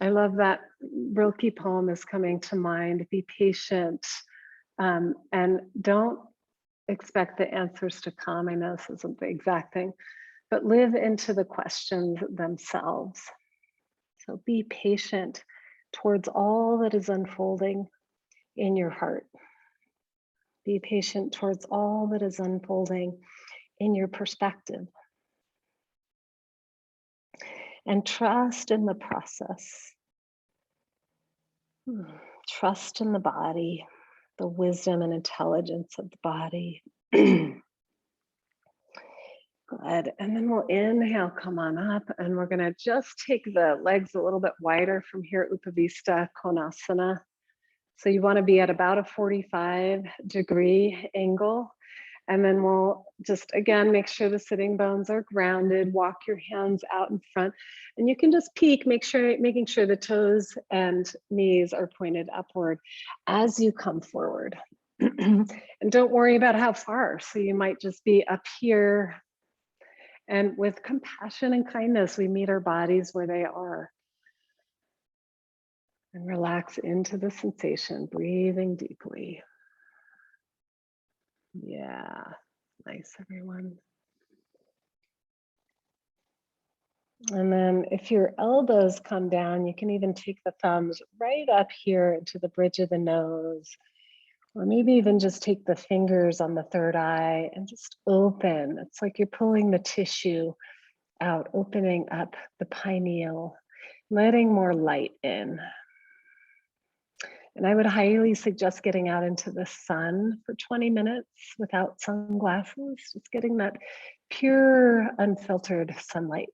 I love that Rilke poem is coming to mind. Be patient and don't expect the answers to come. I know this isn't the exact thing, but live into the questions themselves. So be patient towards all that is unfolding in your heart. Be patient towards all that is unfolding in your perspective. And trust in the process. Trust in the body, the wisdom and intelligence of the body. Good. And then we'll inhale, come on up, and we're going to just take the legs a little bit wider from here, Upavista Konasana. So you want to be at about a 45-degree angle. And then we'll just, again, make sure the sitting bones are grounded, walk your hands out in front. And you can just peek, making sure the toes and knees are pointed upward as you come forward. And don't worry about how far. So you might just be up here. And with compassion and kindness, we meet our bodies where they are. And relax into the sensation, breathing deeply. Yeah, nice, everyone. And then if your elbows come down, you can even take the thumbs right up here into the bridge of the nose, or maybe even just take the fingers on the third eye and just open. It's like you're pulling the tissue out, opening up the pineal, letting more light in. And I would highly suggest getting out into the sun for 20 minutes without sunglasses, just getting that pure, unfiltered sunlight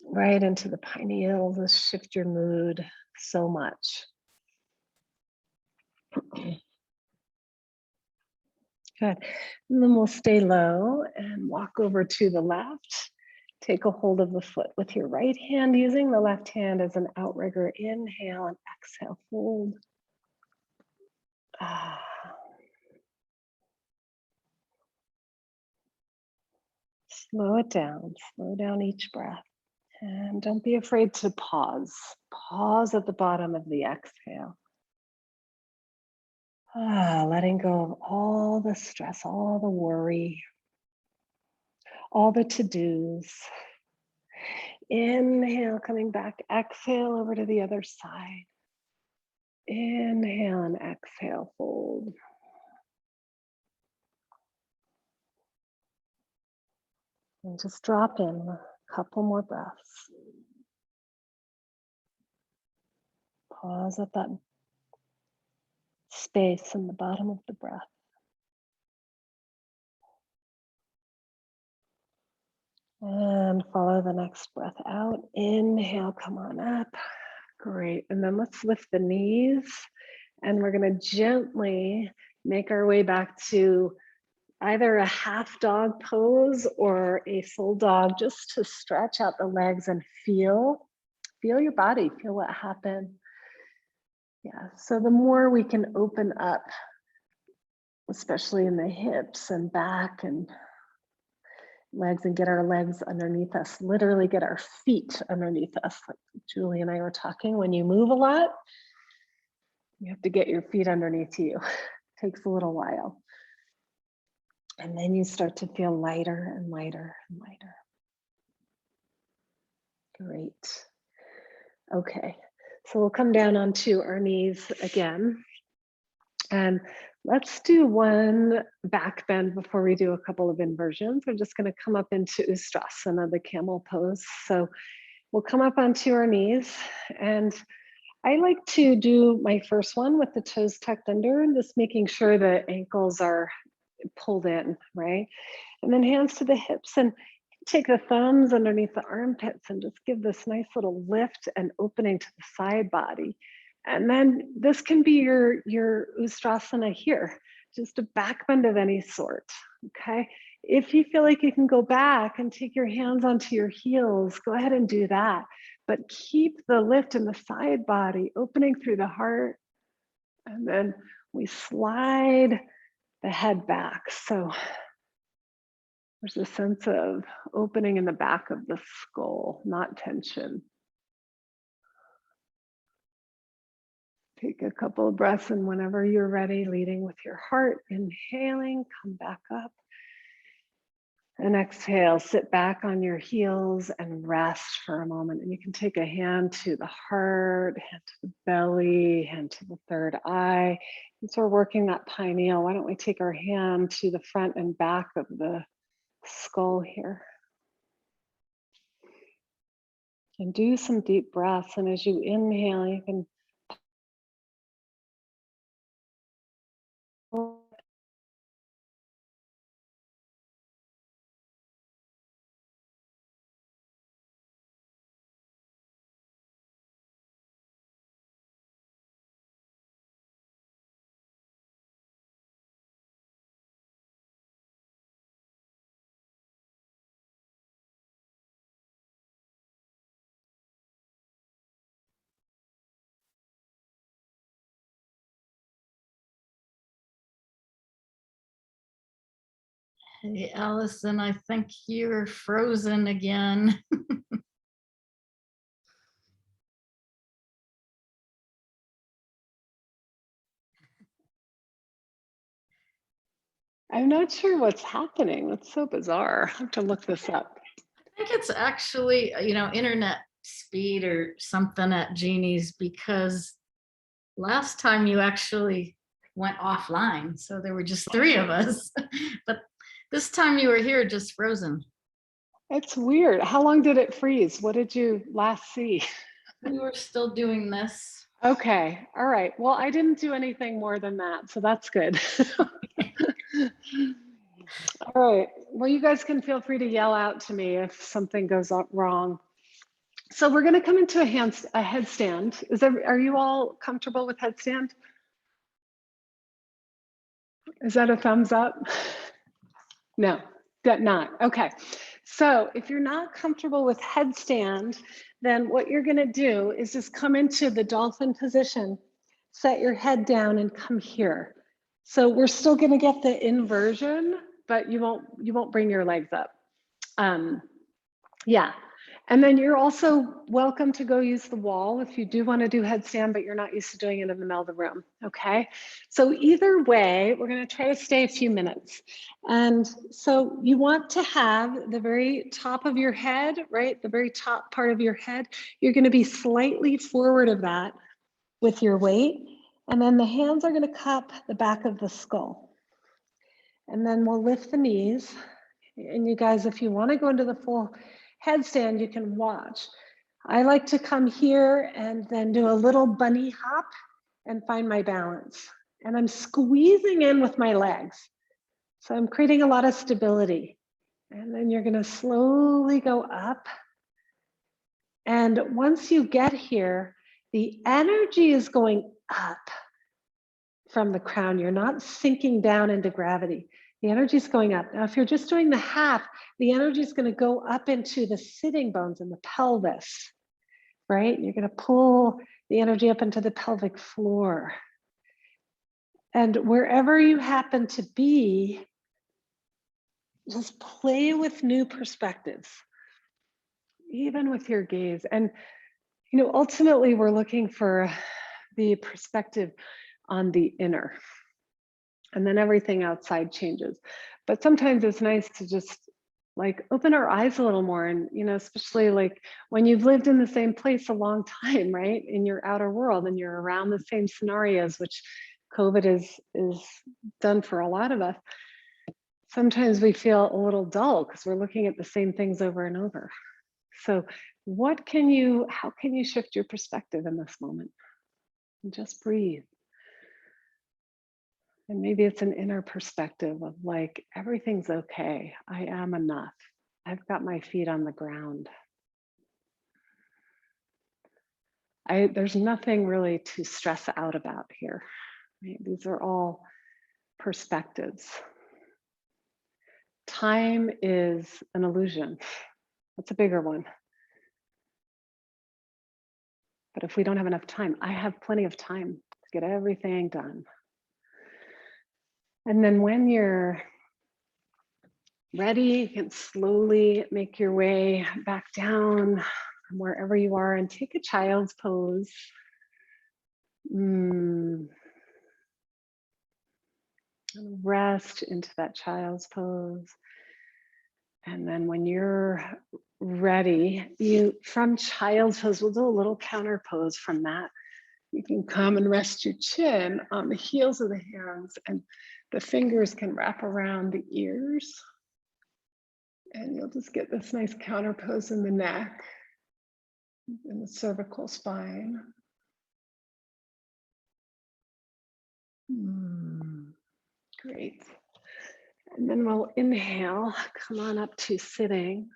right into the pineal to shift your mood so much. Good. And then we'll stay low and walk over to the left. Take a hold of the foot with your right hand, using the left hand as an outrigger. Inhale and exhale, hold. Slow it down, slow down each breath. And don't be afraid to pause. Pause at the bottom of the exhale. Letting go of all the stress, all the worry, all the to-dos. Inhale, coming back. Exhale over to the other side. Inhale and exhale, fold. And just drop in a couple more breaths. Pause at that space in the bottom of the breath. And follow the next breath out. Inhale, come on up. Great. And then let's lift the knees. And we're going to gently make our way back to either a half dog pose or a full dog, just to stretch out the legs and feel your body, feel what happened. Yeah, so the more we can open up, especially in the hips and back and legs, and get our legs underneath us, literally get our feet underneath us. Like Julie and I were talking, when you move a lot, you have to get your feet underneath you. It takes a little while. And then you start to feel lighter and lighter and lighter. Great. Okay, so we'll come down onto our knees again. And let's do one back bend before we do a couple of inversions. We're just going to come up into Ustrasana, the camel pose. So we'll come up onto our knees, and I like to do my first one with the toes tucked under and just making sure the ankles are pulled in, right? And then hands to the hips, and take the thumbs underneath the armpits and just give this nice little lift and opening to the side body. And then this can be your Ustrasana here, just a back bend of any sort, okay? If you feel like you can go back and take your hands onto your heels, go ahead and do that. But keep the lift in the side body, opening through the heart. And then we slide the head back. So there's a sense of opening in the back of the skull, not tension. Take a couple of breaths, and whenever you're ready, leading with your heart, inhaling, come back up. And exhale, sit back on your heels and rest for a moment. And you can take a hand to the heart, hand to the belly, hand to the third eye. And so we're working that pineal. Why don't we take our hand to the front and back of the skull here? And do some deep breaths. And as you inhale, you can Hey, Allison, I think you're frozen again. I'm not sure what's happening. That's so bizarre. I have to look this up. I think it's actually, internet speed or something at Jeannie's, because last time you actually went offline. So there were just three of us. But this time you were here just frozen. It's weird. How long did it freeze? What did you last see? We were still doing this. Okay. All right. Well, I didn't do anything more than that, so that's good. All right. Well, you guys can feel free to yell out to me if something goes wrong. So we're going to come into a headstand. Are you all comfortable with headstand? Is that a thumbs up? No, not. Okay. So if you're not comfortable with headstand, then what you're going to do is just come into the dolphin position, set your head down and come here. So we're still going to get the inversion, but you won't bring your legs up. Yeah. And then you're also welcome to go use the wall if you do want to do headstand, but you're not used to doing it in the middle of the room. Okay. So either way, we're going to try to stay a few minutes. And so you want to have the very top of your head, right? The very top part of your head. You're going to be slightly forward of that with your weight. And then the hands are going to cup the back of the skull. And then we'll lift the knees. And you guys, if you want to go into the full headstand, you can watch. I like to come here and then do a little bunny hop and find my balance. And I'm squeezing in with my legs. So I'm creating a lot of stability. And then you're going to slowly go up. And once you get here, the energy is going up from the crown. You're not sinking down into gravity. The energy is going up. Now, if you're just doing the half, the energy is going to go up into the sitting bones and the pelvis, right? You're going to pull the energy up into the pelvic floor. And wherever you happen to be, just play with new perspectives, even with your gaze. And, ultimately, we're looking for the perspective on the inner. And then everything outside changes. But sometimes it's nice to just open our eyes a little more. And, especially when you've lived in the same place a long time, right? In your outer world and you're around the same scenarios, which COVID is done for a lot of us. Sometimes we feel a little dull because we're looking at the same things over and over. So how can you shift your perspective in this moment? And just breathe. And maybe it's an inner perspective of everything's okay. I am enough. I've got my feet on the ground. There's nothing really to stress out about here. Right? These are all perspectives. Time is an illusion. That's a bigger one. But if we don't have enough time, I have plenty of time to get everything done. And then when you're ready, you can slowly make your way back down from wherever you are and take a child's pose. And rest into that child's pose. And then when you're ready, from child's pose, we'll do a little counter pose from that. You can come and rest your chin on the heels of the hands, and the fingers can wrap around the ears. And you'll just get this nice counter pose in the neck, in the cervical spine. Great. And then we'll inhale, come on up to sitting.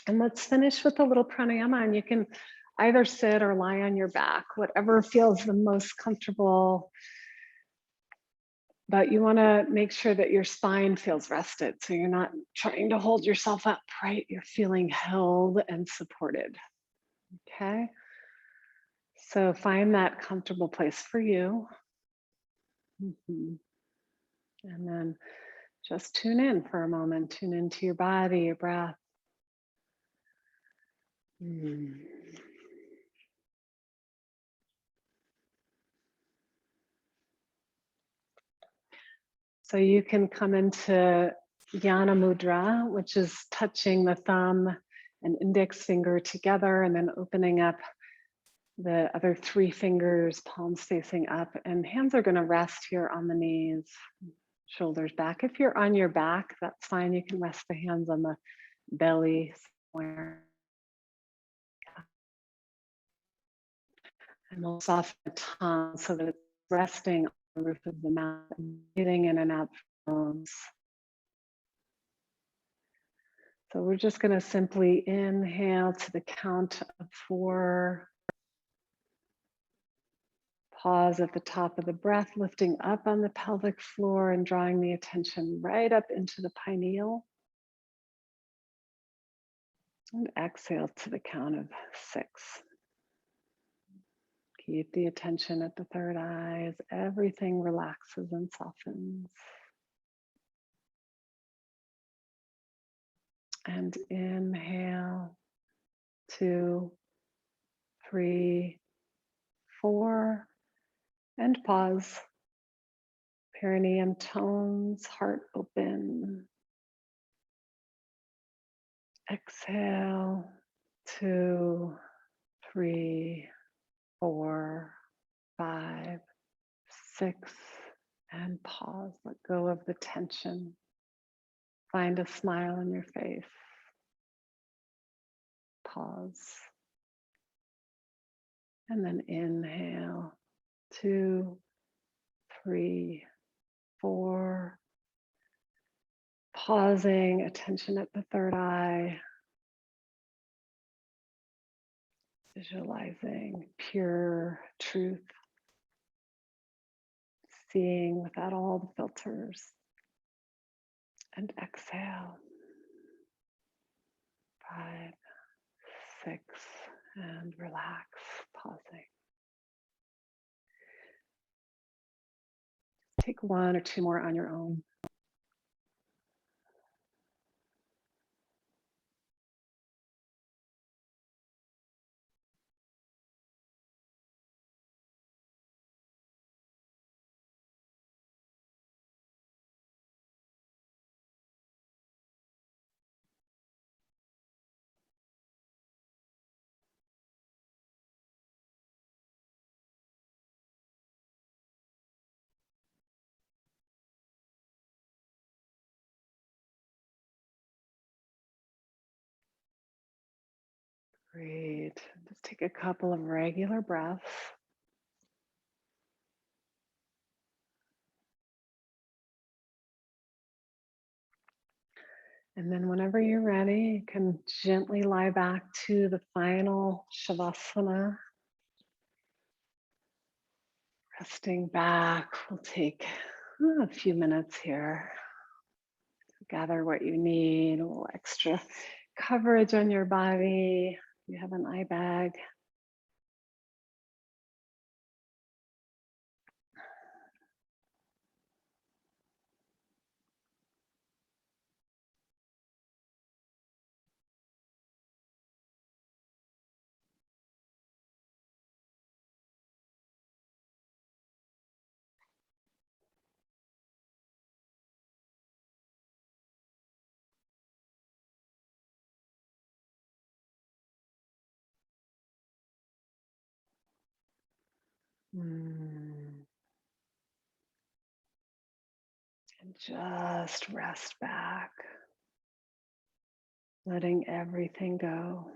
And let's finish with a little pranayama. And you can either sit or lie on your back, whatever feels the most comfortable. But you want to make sure that your spine feels rested. So you're not trying to hold yourself up, right? You're feeling held and supported. Okay. So find that comfortable place for you. And then Just tune in for a moment. Tune into your body, your breath. So you can come into Jnana Mudra, which is touching the thumb and index finger together and then opening up the other 3 fingers, palms facing up, and hands are going to rest here on the knees, shoulders back. If you're on your back, that's fine. You can rest the hands on the belly somewhere. And we'll soften the tongue so that it's resting on the roof of the mouth and breathing in and out the nose. So we're just going to simply inhale to the count of 4. Pause at the top of the breath, lifting up on the pelvic floor and drawing the attention right up into the pineal. And exhale to the count of 6. Keep the attention at the third eye as everything relaxes and softens. And inhale, 2, 3, 4, and pause. Perineum tones, heart open. Exhale, 2, 3, 4, 5, 6, and pause. Let go of the tension. Find a smile on your face. Pause. And then inhale, 2, 3, 4. Pausing, attention at the third eye. Visualizing pure truth. Seeing without all the filters. And exhale. 5, 6, and relax, pausing. Take 1 or 2 more on your own. Great. Just take a couple of regular breaths. And then whenever you're ready, you can gently lie back to the final Shavasana. Resting back, we'll take a few minutes here to gather what you need, a little extra coverage on your body. You have an eye bag. And just rest back, letting everything go.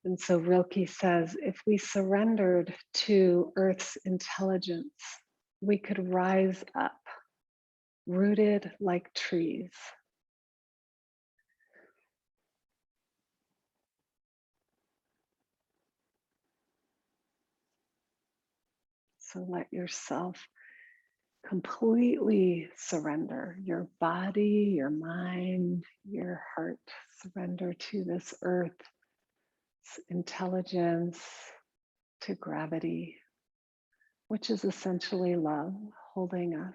And so Rilke says, if we surrendered to Earth's intelligence, we could rise up, rooted like trees. So let yourself completely surrender your body, your mind, your heart. Surrender to this Earth's intelligence, to gravity. which is essentially love, holding us,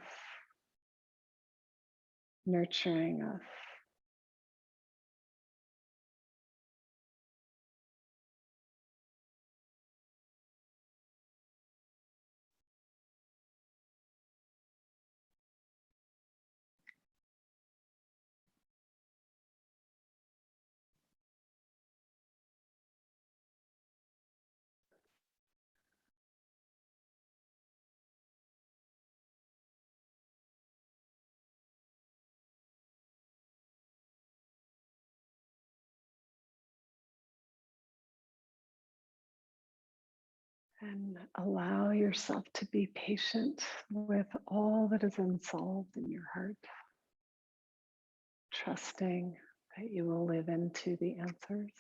nurturing us. And allow yourself to be patient with all that is unsolved in your heart, trusting that you will live into the answers.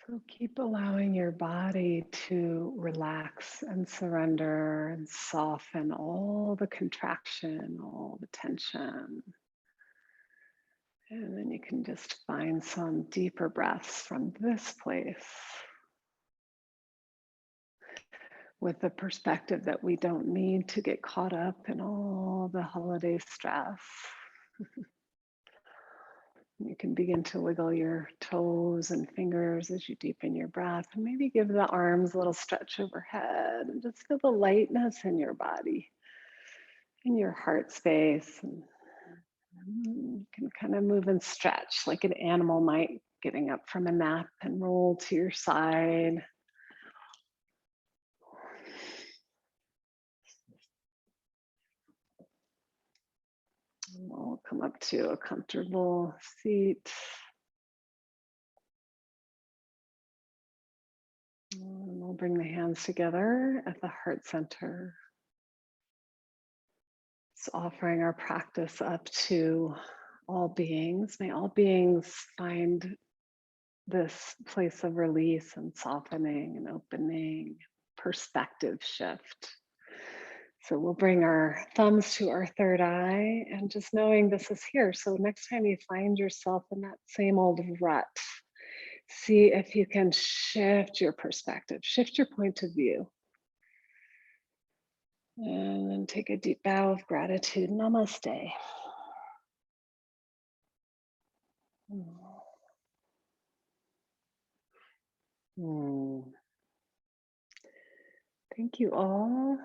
So keep allowing your body to relax and surrender and soften all the contraction, all the tension. And then you can just find some deeper breaths from this place with the perspective that we don't need to get caught up in all the holiday stress. You can begin to wiggle your toes and fingers as you deepen your breath, and maybe give the arms a little stretch overhead and just feel the lightness in your body, in your heart space. And you can kind of move and stretch like an animal might, getting up from a nap, and roll to your side. And we'll come up to a comfortable seat. And we'll bring the hands together at the heart center. It's offering our practice up to all beings. May all beings find this place of release and softening and opening, perspective shift. So we'll bring our thumbs to our third eye and just knowing this is here. So next time you find yourself in that same old rut, see if you can shift your perspective, shift your point of view. And then take a deep bow of gratitude. Namaste. Thank you all.